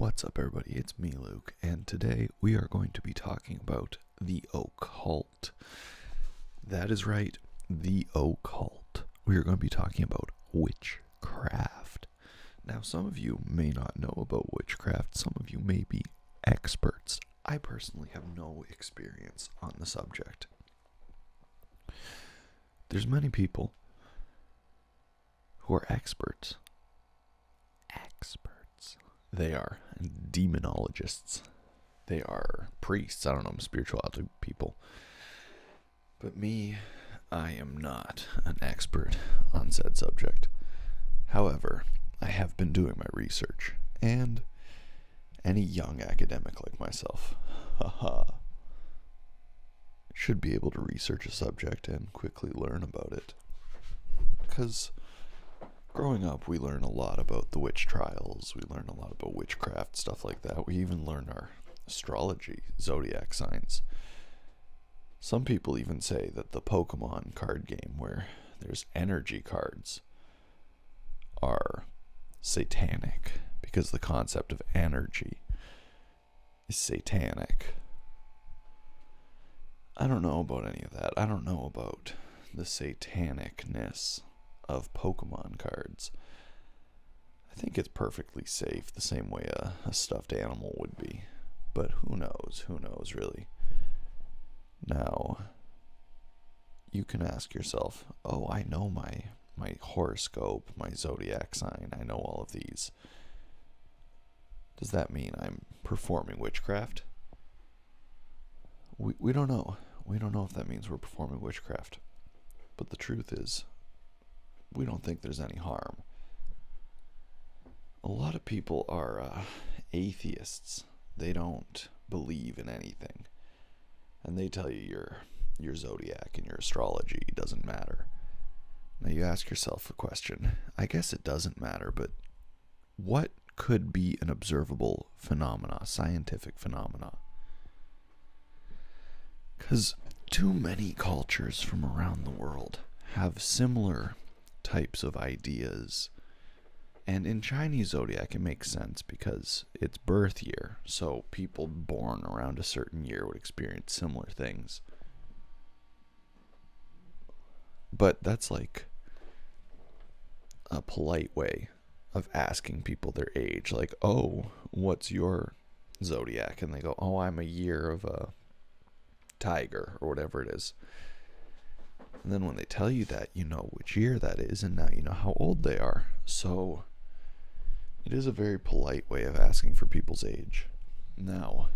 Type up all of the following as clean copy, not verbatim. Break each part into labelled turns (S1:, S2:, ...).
S1: What's up, everybody? It's me, Luke, and today we are going to be talking about the occult. That is right, the occult. We are going to be talking about witchcraft. Now, some of you may not know about witchcraft. Some of you may be experts. I personally have no experience on the subject. There's many people who are experts. They are demonologists. They are priests. I don't know, spirituality people. But me, I am not an expert on said subject. However, I have been doing my research, and any young academic like myself, should be able to research a subject and quickly learn about it. Because growing up, we learn a lot about the witch trials. We learn a lot about witchcraft, stuff like that. We even learn our astrology, zodiac signs. Some people even say that the Pokemon card game, where there's energy cards, are satanic because the concept of energy is satanic. I don't know about any of that. I don't know about the satanicness of Pokemon cards. I think it's perfectly safe, the same way a stuffed animal would be. But who knows really. Now, you can ask yourself, oh, I know my horoscope, my zodiac sign, I know all of these. Does that mean I'm performing witchcraft? We don't know. We don't know if that means we're performing witchcraft. But the truth is, we don't think there's any harm. A lot of people are atheists. They don't believe in anything. And they tell you your zodiac and your astrology doesn't matter. Now you ask yourself a question. I guess it doesn't matter, but what could be an observable phenomena, scientific phenomena? Because too many cultures from around the world have similar types of ideas. And in Chinese zodiac, it makes sense because it's birth year, so people born around a certain year would experience similar things. But that's like a polite way of asking people their age, like, oh, what's your zodiac? And they go, oh, I'm a year of a tiger, or whatever it is. And then when they tell you that, you know which year that is, and now you know how old they are. So it is a very polite way of asking for people's age. Now,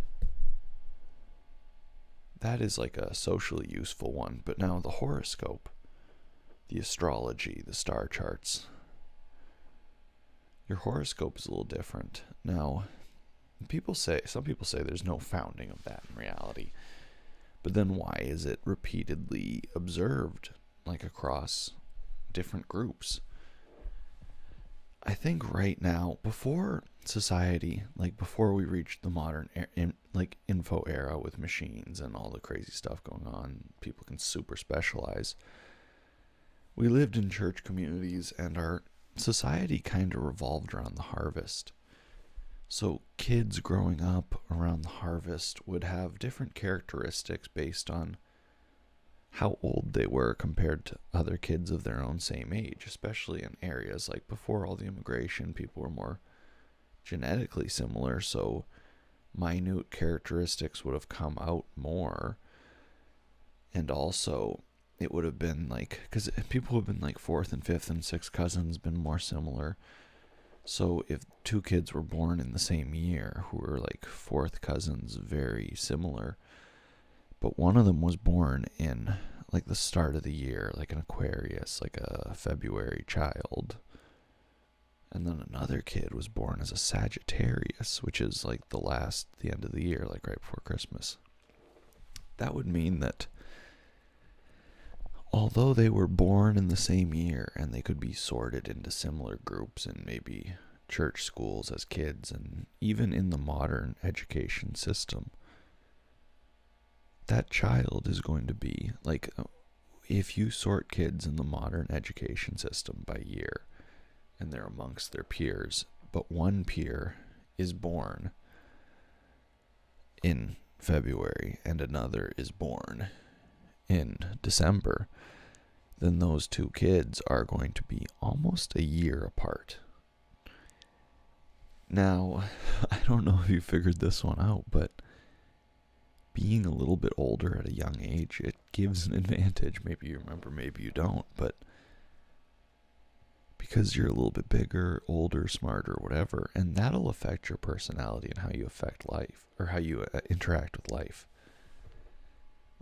S1: that is like a socially useful one. But now the horoscope, the astrology, the star charts, your horoscope is a little different. Now, some people say there's no founding of that in reality. But then why is it repeatedly observed, like across different groups? I think right now, before society, like before we reached the modern info era with machines and all the crazy stuff going on, people can super specialize. We lived in church communities, and our society kind of revolved around the harvest. So kids growing up around the harvest would have different characteristics based on how old they were compared to other kids of their own same age, especially in areas like before all the immigration, people were more genetically similar, so minute characteristics would have come out more. And also, it would have been like, because people would have been like fourth and fifth and sixth cousins, been more similar. So if two kids were born in the same year who were like fourth cousins, very similar, but one of them was born in like the start of the year, like an Aquarius, like a February child, and then another kid was born as a Sagittarius, which is like the end of the year, like right before Christmas. That would mean that although they were born in the same year and they could be sorted into similar groups in maybe church schools as kids and even in the modern education system, that child is going to be like, if you sort kids in the modern education system by year and they're amongst their peers, but one peer is born in February and another is born in December, then those two kids are going to be almost a year apart. Now, I don't know if you figured this one out, but being a little bit older at a young age, it gives an advantage. Maybe you remember, maybe you don't, but because you're a little bit bigger, older, smarter, whatever, and that'll affect your personality and how you affect life, or how you interact with life.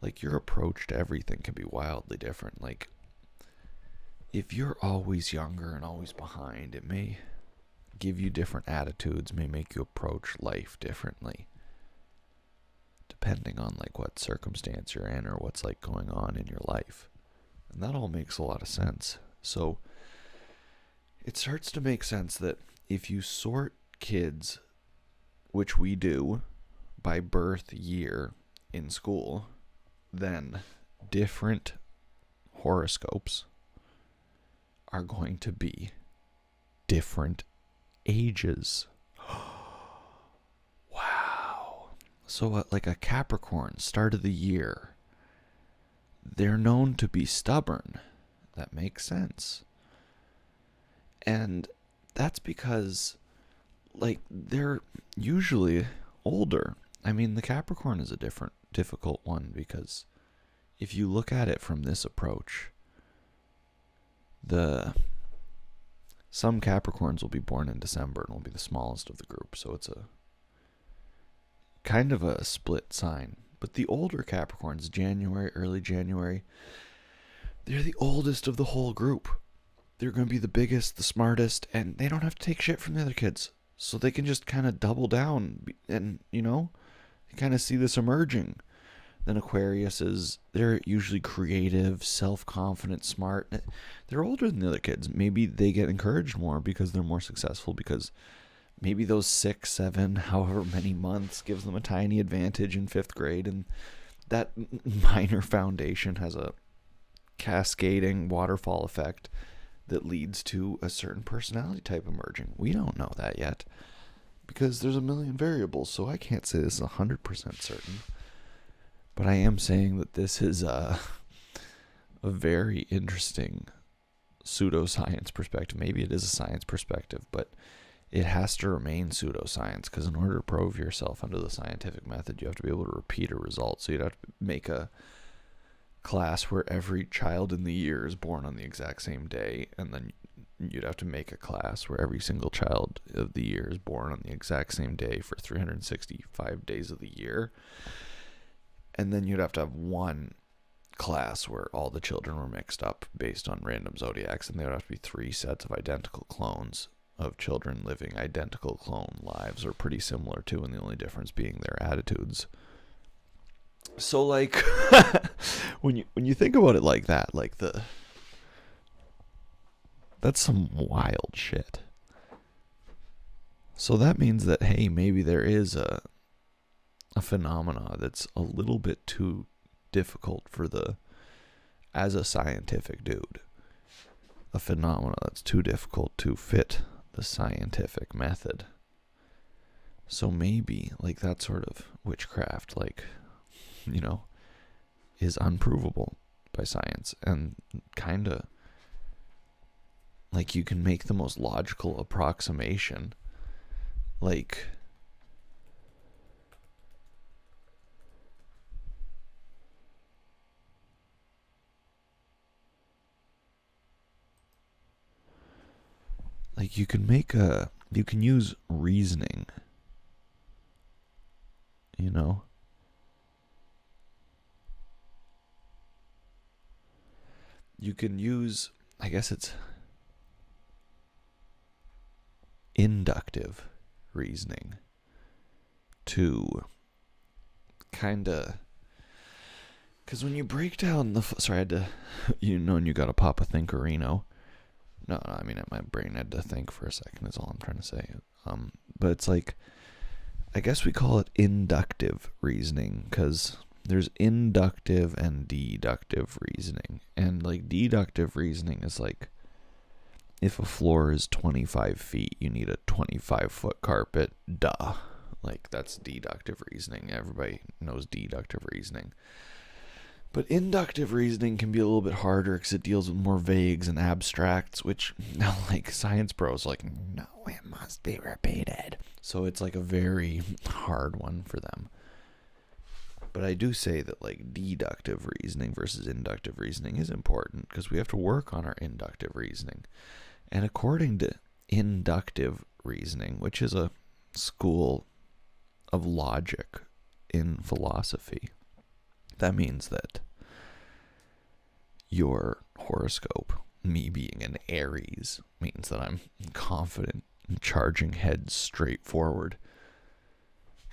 S1: Like, your approach to everything can be wildly different. Like, if you're always younger and always behind, it may give you different attitudes, may make you approach life differently, depending on like what circumstance you're in or what's like going on in your life. And that all makes a lot of sense. So it starts to make sense that if you sort kids, which we do, by birth year in school, then different horoscopes are going to be different ages. Wow. So like a Capricorn, start of the year, they're known to be stubborn. That makes sense. And that's because, like, they're usually older. I mean, the Capricorn is a difficult one because if you look at it from this approach, some Capricorns will be born in December and will be the smallest of the group. So it's a kind of a split sign. But the older Capricorns, January, early January, they're the oldest of the whole group. They're going to be the biggest, the smartest, and they don't have to take shit from the other kids. So they can just kind of double down and, you kind of see this emerging. Then Aquariuses, they're usually creative, self-confident, smart. They're older than the other kids. Maybe they get encouraged more because they're more successful, because maybe those 6, 7, however many months gives them a tiny advantage in 5th grade, and that minor foundation has a cascading waterfall effect that leads to a certain personality type emerging. We don't know that yet because there's a million variables, so I can't say this is 100% certain. But I am saying that this is a very interesting pseudoscience perspective. Maybe it is a science perspective, but it has to remain pseudoscience, because in order to prove yourself under the scientific method, you have to be able to repeat a result. So you'd have to make a class where every child in the year is born on the exact same day, and then you'd have to make a class where every single child of the year is born on the exact same day for 365 days of the year. And then you'd have to have one class where all the children were mixed up based on random zodiacs, and there would have to be 3 sets of identical clones of children living identical clone lives, or pretty similar to, and the only difference being their attitudes. So, like, when you think about it like that, like that's some wild shit. So that means that, hey, maybe there is a phenomena that's a little bit too difficult as a scientific dude. A phenomena that's too difficult to fit the scientific method. So maybe, like, that sort of witchcraft, like, is unprovable by science, and kind of, like, you can make the most logical approximation, like, you can use reasoning, you can use, I guess it's inductive reasoning to kind of, because when you break down sorry, I had to, and you got to pop a thinkerino. No, I mean, my brain had to think for a second is all I'm trying to say. But it's like, I guess we call it inductive reasoning, because there's inductive and deductive reasoning. And, like, deductive reasoning is like, if a floor is 25 feet, you need a 25-foot carpet. Duh. Like, that's deductive reasoning. Everybody knows deductive reasoning. But inductive reasoning can be a little bit harder because it deals with more vagues and abstracts, which, like, science bros like, no, it must be repeated. So it's like a very hard one for them. But I do say that, like, deductive reasoning versus inductive reasoning is important because we have to work on our inductive reasoning. And according to inductive reasoning, which is a school of logic in philosophy, that means that your horoscope, me being an Aries, means that I'm confident and charging heads straight forward.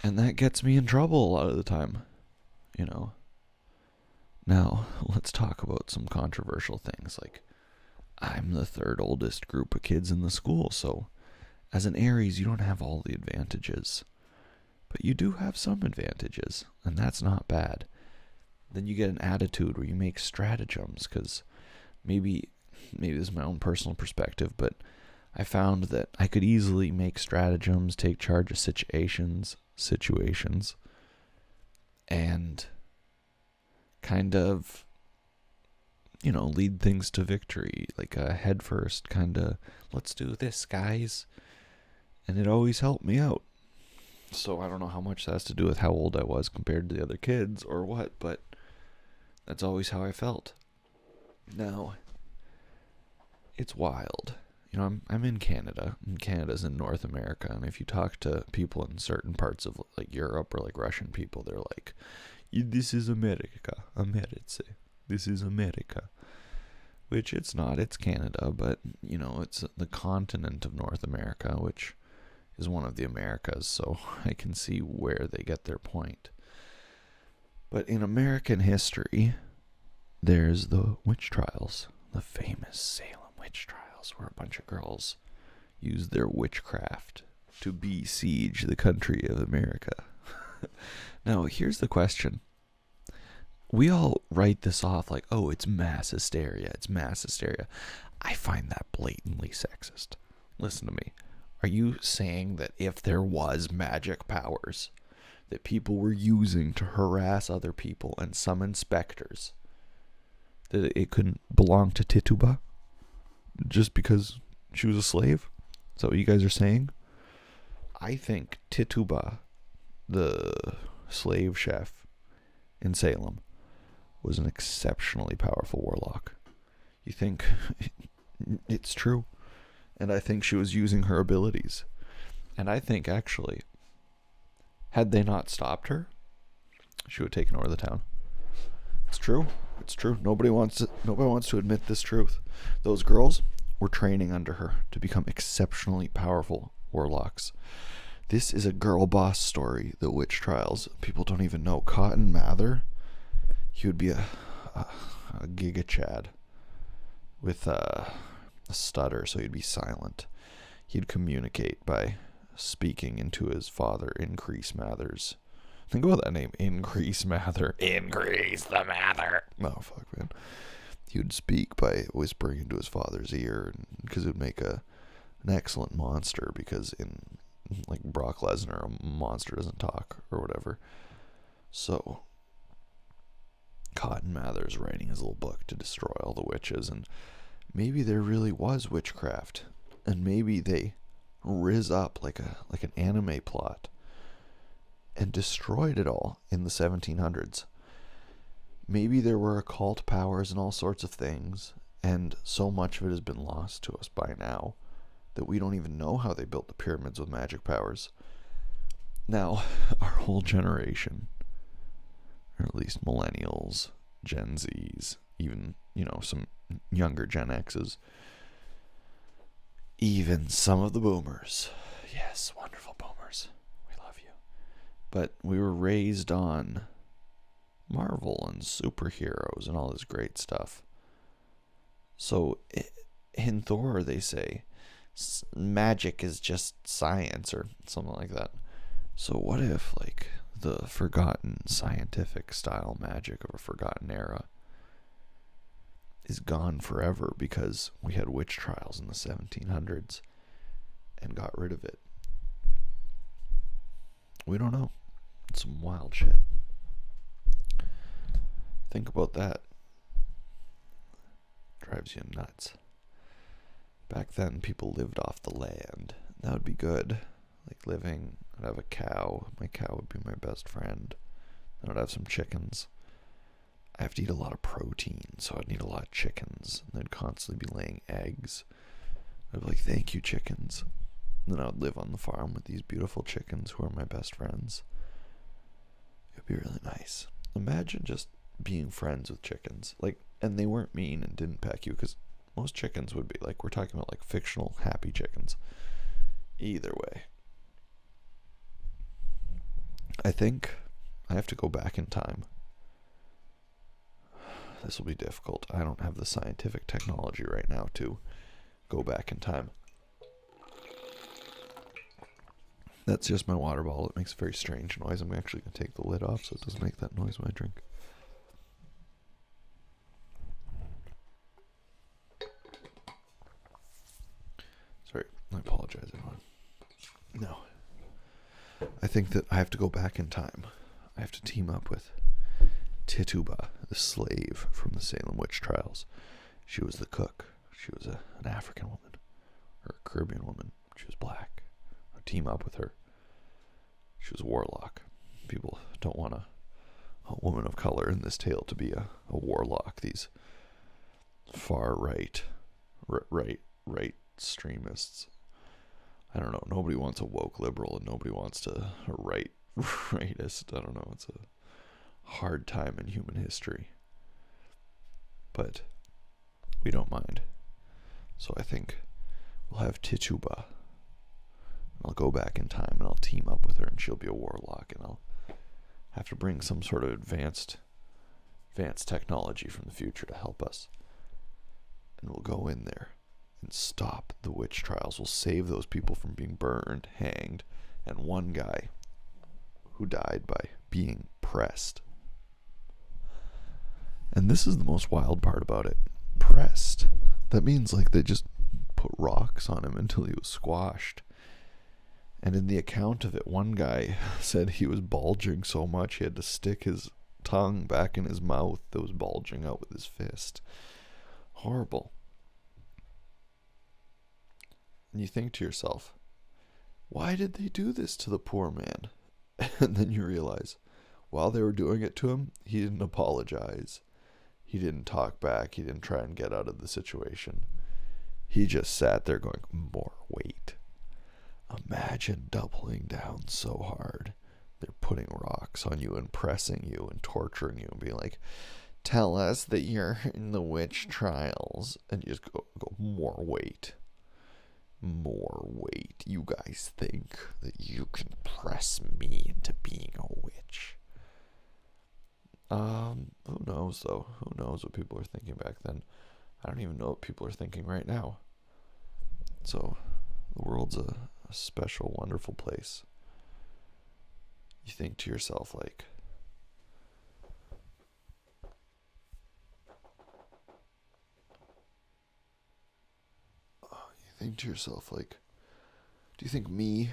S1: And that gets me in trouble a lot of the time, you know. Now, let's talk about some controversial things. Like, I'm the third oldest group of kids in the school, so as an Aries, you don't have all the advantages. But you do have some advantages, and that's not bad. Then you get an attitude where you make stratagems, because maybe this is my own personal perspective, but I found that I could easily make stratagems, take charge of situations, and kind of, you know, lead things to victory, like a head first kind of, let's do this, guys. And it always helped me out. So I don't know how much that has to do with how old I was compared to the other kids or what, but that's always how I felt. Now, it's wild. You know, I'm in Canada, and Canada's in North America, and if you talk to people in certain parts of, like, Europe or, like, Russian people, they're like, this is America, this is America. Which it's not, it's Canada, but, you know, it's the continent of North America, which is one of the Americas, so I can see where they get their point. But in American history, there's the witch trials, the famous Salem witch trials, where a bunch of girls used their witchcraft to besiege the country of America. Now, here's the question. We all write this off like, oh, it's mass hysteria, I find that blatantly sexist. Listen to me. Are you saying that if there was magic powers that people were using to harass other people and summon specters, that it couldn't belong to Tituba just because she was a slave? Is that what you guys are saying? I think Tituba, the slave chef in Salem, was an exceptionally powerful warlock. You think it's true? And I think she was using her abilities. And I think, actually, had they not stopped her, she would have taken over the town. It's true. It's true. Nobody wants to admit this truth. Those girls were training under her to become exceptionally powerful warlocks. This is a girl boss story, the witch trials. People don't even know. Cotton Mather, he would be a Giga Chad with a stutter, so he'd be silent. He'd communicate by speaking into his father, Increase Mathers. Think about that name, Increase Mather. Increase the Mather. No, fuck, man. He would speak by whispering into his father's ear, because it would make an excellent monster, because in, like, Brock Lesnar, a monster doesn't talk, or whatever. So Cotton Mather's writing his little book to destroy all the witches, and maybe there really was witchcraft, and maybe they riz up like an anime plot and destroyed it all in the 1700s. Maybe there were occult powers and all sorts of things, and so much of it has been lost to us by now that we don't even know how they built the pyramids with magic powers. Now, our whole generation, or at least millennials, Gen Zs, even, you know, some younger Gen Xs, even some of the boomers. Yes, wonderful boomers. We love you. But we were raised on Marvel and superheroes and all this great stuff. So in Thor, they say magic is just science or something like that. So what if, like, the forgotten scientific style magic of a forgotten era is gone forever because we had witch trials in the 1700s and got rid of it. We don't know. It's some wild shit. Think about that. Drives you nuts. Back then, people lived off the land. That would be good. Like living, I'd have a cow. My cow would be my best friend. I would have some chickens. I have to eat a lot of protein, so I'd need a lot of chickens. And they'd constantly be laying eggs. I'd be like, thank you, chickens. And then I would live on the farm with these beautiful chickens who are my best friends. It would be really nice. Imagine just being friends with chickens. Like, and they weren't mean and didn't peck you, because most chickens would be, like, we're talking about, like, fictional, happy chickens. Either way. I think I have to go back in time. This will be difficult. I don't have the scientific technology right now to go back in time. That's just my water bottle. It makes a very strange noise. I'm actually going to take the lid off so it doesn't make that noise when I drink. Sorry, I apologize, everyone. No. I think that I have to go back in time. I have to team up with Tituba, the slave from the Salem witch trials. She was the cook. She was an African woman, or a Caribbean woman. She was black. I would team up with her. She was a warlock. People don't want a woman of color in this tale to be a warlock. These far right extremists. I don't know. Nobody wants a woke liberal, and nobody wants a rightist. I don't know. It's a hard time in human history. But we don't mind. So I think we'll have Tituba. I'll go back in time and I'll team up with her, and she'll be a warlock, and I'll have to bring some sort of advanced technology from the future to help us. And we'll go in there and stop the witch trials. We'll save those people from being burned, hanged, and one guy who died by being pressed. And this is the most wild part about it. Pressed. That means like they just put rocks on him until he was squashed. And in the account of it, one guy said he was bulging so much he had to stick his tongue back in his mouth that was bulging out with his fist. Horrible. And you think to yourself, why did they do this to the poor man? And then you realize, while they were doing it to him, he didn't apologize. He didn't talk back. He didn't try and get out of the situation. He just sat there going, more weight. Imagine doubling down so hard. They're putting rocks on you and pressing you and torturing you and being like, tell us that you're in the witch trials. And you just go more weight. More weight. You guys think that you can press me into being a witch? Who knows though? Who knows what people are thinking back then? I don't even know what people are thinking right now. So, the world's a special, wonderful place. You think to yourself like, do you think me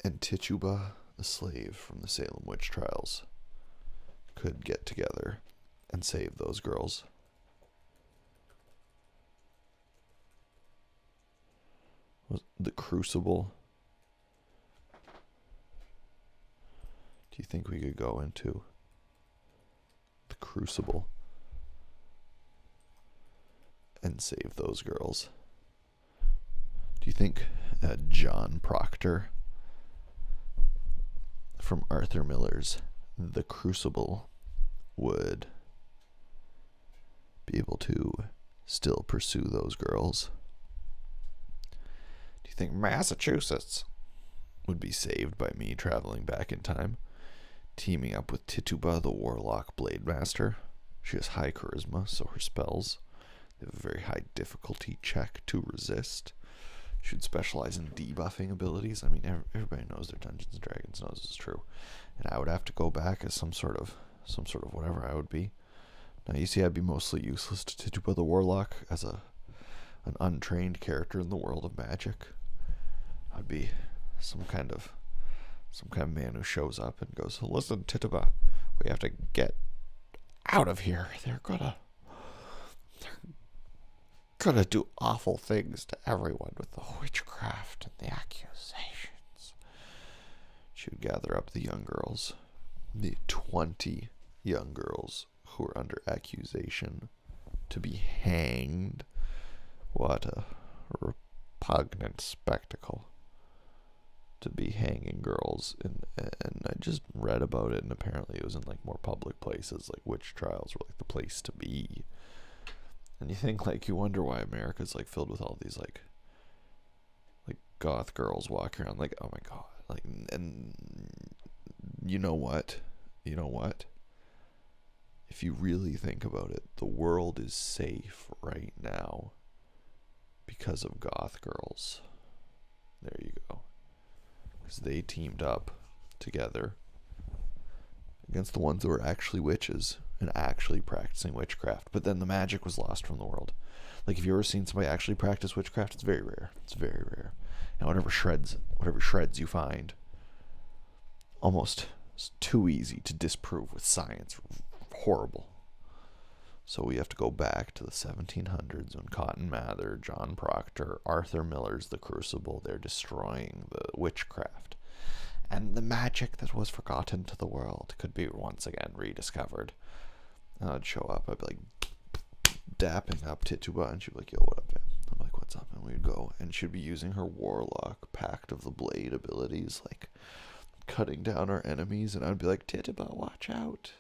S1: and Tituba, the slave from the Salem witch trials, could get together and save those girls? Was the Crucible? Do you think we could go into the Crucible and save those girls? Do you think John Proctor from Arthur Miller's The Crucible would be able to still pursue those girls? Do you think Massachusetts would be saved by me traveling back in time, teaming up with Tituba, the warlock blade master? She has high charisma, so her spells have a very high difficulty check to resist. She would specialize in debuffing abilities. I mean, everybody knows their Dungeons and Dragons knows this is true. And I would have to go back as some sort of whatever I would be. Now, you see, I'd be mostly useless to Tituba the Warlock as an untrained character in the world of magic. I'd be some kind of man who shows up and goes, "Listen, Tituba, we have to get out of here. They're gonna do awful things to everyone with the witchcraft and the accusations." She would gather up the young girls, the 20 young girls who were under accusation to be hanged. What a repugnant spectacle to be hanging girls. And I just read about it, and apparently it was in like more public places. Like witch trials were like the place to be. And you think, like, you wonder why America's like filled with all these like goth girls walking around, like, oh my god, like, and you know what? If you really think about it, the world is safe right now because of goth girls. There you go. Because they teamed up together against the ones that were actually witches and actually practicing witchcraft. But then the magic was lost from the world. Like, if you ever seen somebody actually practice witchcraft, it's very rare. It's very rare. And whatever shreds you find, almost too easy to disprove with science. Horrible. So we have to go back to the 1700s when Cotton Mather, John Proctor, Arthur Miller's The Crucible, they're destroying the witchcraft. And the magic that was forgotten to the world could be once again rediscovered. And I'd show up, I'd be like dapping up Tituba, and she'd be like, "Yo, what up, fam?" I'm like, "What's up?" And we'd go, and she'd be using her Warlock Pact of the Blade abilities, like cutting down our enemies, and I'd be like, "Tituba, watch out."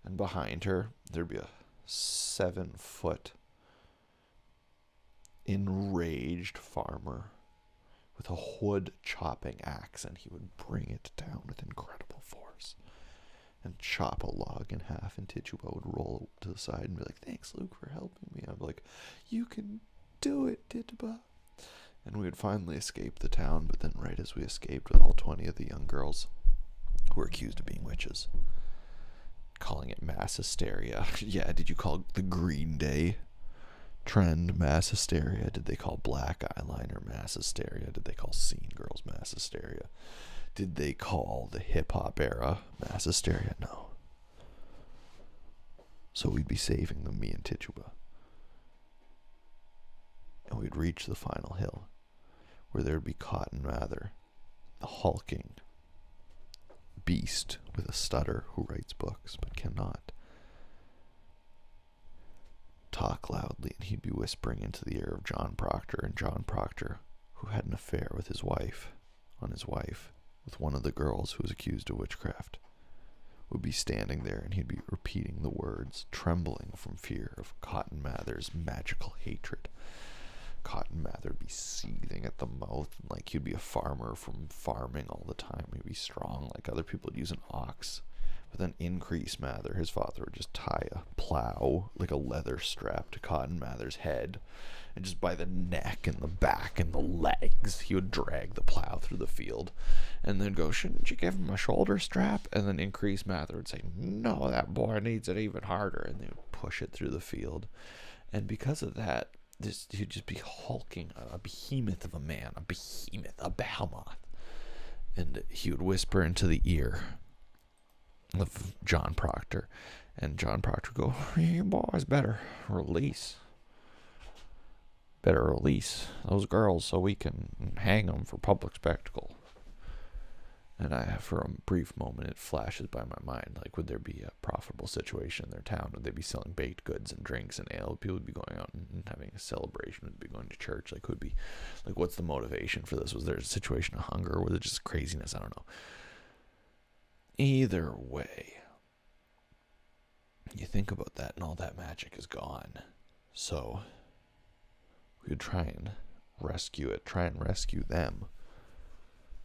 S1: And behind her, there'd be a 7-foot enraged farmer with a wood chopping axe, and he would bring it down with incredible force and chop a log in half, and Tituba would roll to the side and be like, "Thanks, Luke, for helping me." I'm like, "You can do it, Tituba." And we would finally escape the town, but then right as we escaped with all 20 of the young girls who were accused of being witches, calling it mass hysteria. Yeah, did you call the Green Day trend mass hysteria? Did they call black eyeliner mass hysteria? Did they call scene girls mass hysteria? Did they call the hip-hop era mass hysteria? No. So we'd be saving them, me and Tituba. And we'd reach the final hill, where there'd be Cotton Mather, the hulking beast with a stutter who writes books but cannot talk loudly, and he'd be whispering into the ear of John Proctor, and John Proctor, who had an affair with his wife, with one of the girls who was accused of witchcraft, would be standing there, and he'd be repeating the words, trembling from fear of Cotton Mather's magical hatred. Cotton Mather would be seething at the mouth, and like he'd be a farmer from farming all the time. He'd be strong, like other people would use an ox. But then Increase Mather, his father, would just tie a plow, like a leather strap, to Cotton Mather's head, and just by the neck and the back and the legs, he would drag the plow through the field, and then go, "Shouldn't you give him a shoulder strap?" And then Increase Mather would say, "No, that boy needs it even harder," and they would push it through the field. And because of that, he'd just be hulking, a behemoth of a man, a behemoth. And he would whisper into the ear of John Proctor, and John Proctor would go, "You boys better release those girls so we can hang them for public spectacle." And for a brief moment, it flashes by my mind, like, would there be a profitable situation in their town? Would they be selling baked goods and drinks and ale? People would be going out and having a celebration. Would be going to church? Like, would be, like, what's the motivation for this? Was there a situation of hunger, or was it just craziness? I don't know. Either way, you think about that, and all that magic is gone. So we would try and rescue them.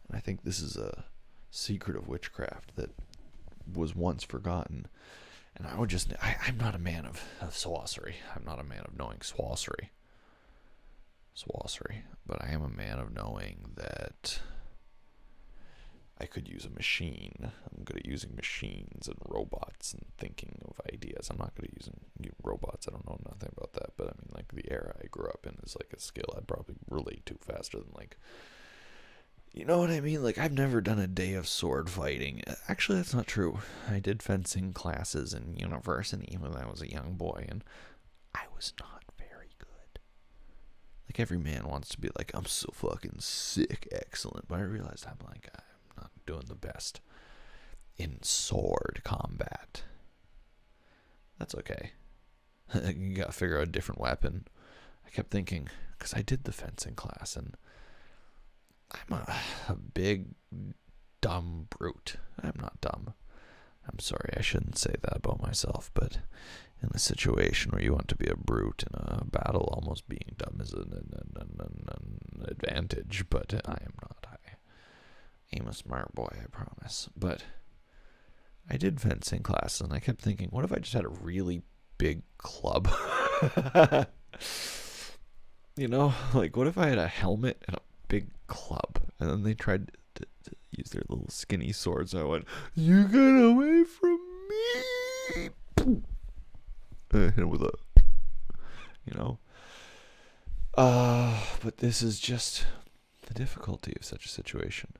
S1: And I think this is a secret of witchcraft that was once forgotten. And I'm not a man of sorcery. I'm not a man of knowing sorcery. But I am a man of knowing that I could use a machine. I'm good at using machines and robots and thinking of ideas. I'm not good at using robots. I don't know nothing about that. But I mean, like, the era I grew up in is like a skill I'd probably relate to faster than, like, you know what I mean? Like, I've never done a day of sword fighting. Actually, that's not true. I did fencing classes in university when I was a young boy, and I was not very good. Like, every man wants to be like, I'm so fucking sick, excellent. But I realized I'm not doing the best in sword combat. That's okay. You gotta figure out a different weapon. I kept thinking, because I did the fencing class, and I'm a big, dumb brute. I'm not dumb. I'm sorry, I shouldn't say that about myself, but in a situation where you want to be a brute in a battle, almost being dumb is an advantage, but I am not. I'm a smart boy, I promise. But I did fencing classes, and I kept thinking, what if I just had a really big club? You know, like, what if I had a helmet and a big club, and then they tried to use their little skinny swords, and I went, you get away from me! And I hit him with a, you know. But this is just the difficulty of such a situation.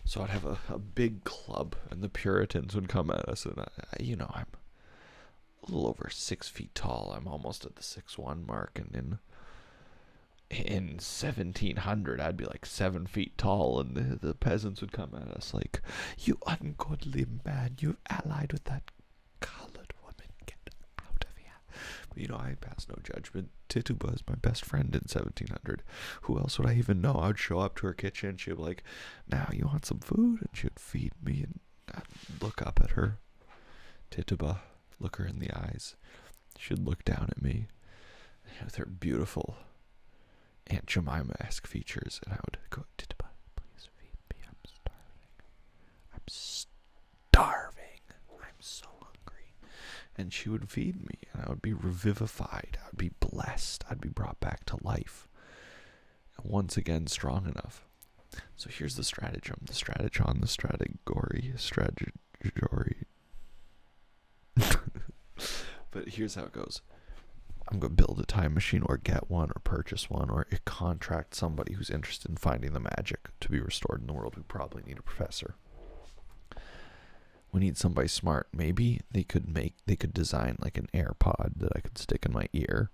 S1: So I'd have a big club, and the Puritans would come at us, and I'm a little over 6 feet tall. I'm almost at the 6'1" mark, and in 1700, I'd be like 7 feet tall, and the peasants would come at us like, you ungodly man, you've allied with that colored woman, get out of here. But I pass no judgment. Tituba is my best friend in 1700. Who else would I even know? I would show up to her kitchen, she'd be like, now you want some food? And she would feed me, and I'd look up at her. Tituba, look her in the eyes. She'd look down at me with her beautiful Aunt Jemima-esque features, and I would go, Tituba, please feed me, I'm starving, I'm so hungry. And she would feed me, and I would be revivified, I would be blessed, I'd be brought back to life, and once again strong enough. So here's the stratagem, but here's how it goes. I'm going to build a time machine, or get one, or purchase one, or contract somebody who's interested in finding the magic to be restored in the world. We probably need a professor. We need somebody smart. Maybe they could design like an AirPod that I could stick in my ear,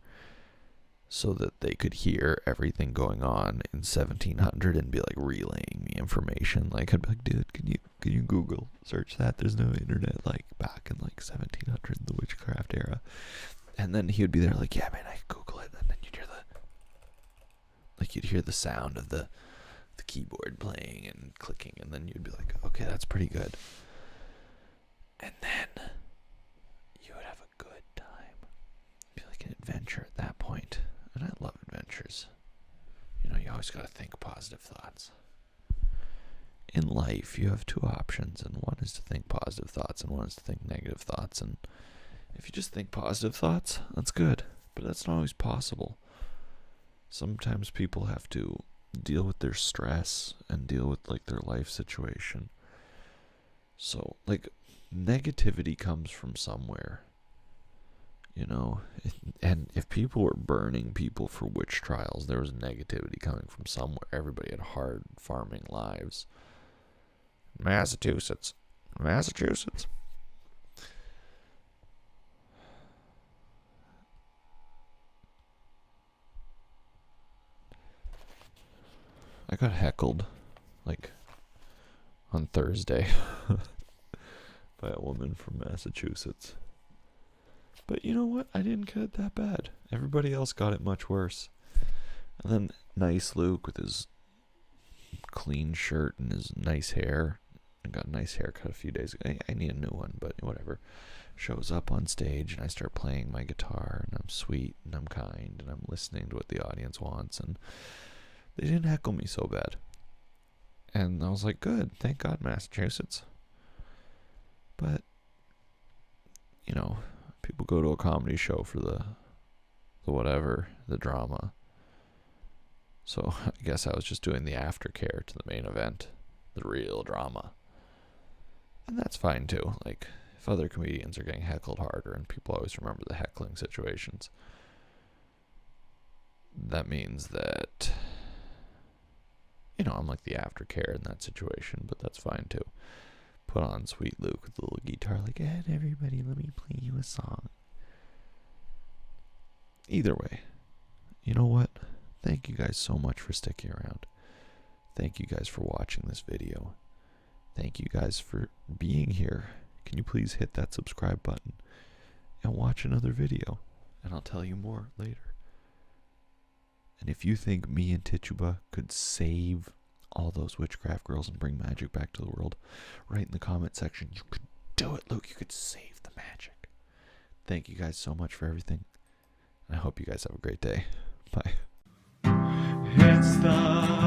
S1: so that they could hear everything going on in 1700 and be like relaying me information. Like, I'd be like, dude, can you Google search that? There's no internet like back in like 1700, the Witchcraft era. And then he would be there like, yeah, man, I could Google it. And then you'd hear the sound of the keyboard playing and clicking. And then you'd be like, okay, that's pretty good. And then you would have a good time. It'd be like an adventure at that point. And I love adventures. You always got to think positive thoughts. In life, you have two options. And one is to think positive thoughts, and one is to think negative thoughts. And if you just think positive thoughts, that's good, but that's not always possible. Sometimes people have to deal with their stress and deal with like their life situation. So like negativity comes from somewhere, and if people were burning people for witch trials, there was negativity coming from somewhere. Everybody had hard farming lives. Massachusetts. I got heckled, like, on Thursday by a woman from Massachusetts. But you know what? I didn't get it that bad. Everybody else got it much worse. And then nice Luke with his clean shirt and his nice hair. I got a nice haircut a few days ago. I need a new one, but whatever. Shows up on stage, and I start playing my guitar, and I'm sweet, and I'm kind, and I'm listening to what the audience wants, and they didn't heckle me so bad. And I was like, good, thank God, Massachusetts. But, people go to a comedy show for the whatever, the drama. So I guess I was just doing the aftercare to the main event. the real drama. And that's fine too. Like, if other comedians are getting heckled harder, and people always remember the heckling situations, that means that, you know, I'm like the aftercare in that situation, but that's fine too. Put on Sweet Luke with a little guitar, like, and everybody, let me play you a song. Either way, you know what? Thank you guys so much for sticking around. Thank you guys for watching this video. Thank you guys for being here. Can you please hit that subscribe button and watch another video? And I'll tell you more later. And if you think me and Tituba could save all those witchcraft girls and bring magic back to the world, write in the comment section. You could do it, Luke. You could save the magic. Thank you guys so much for everything. And I hope you guys have a great day. Bye. It's the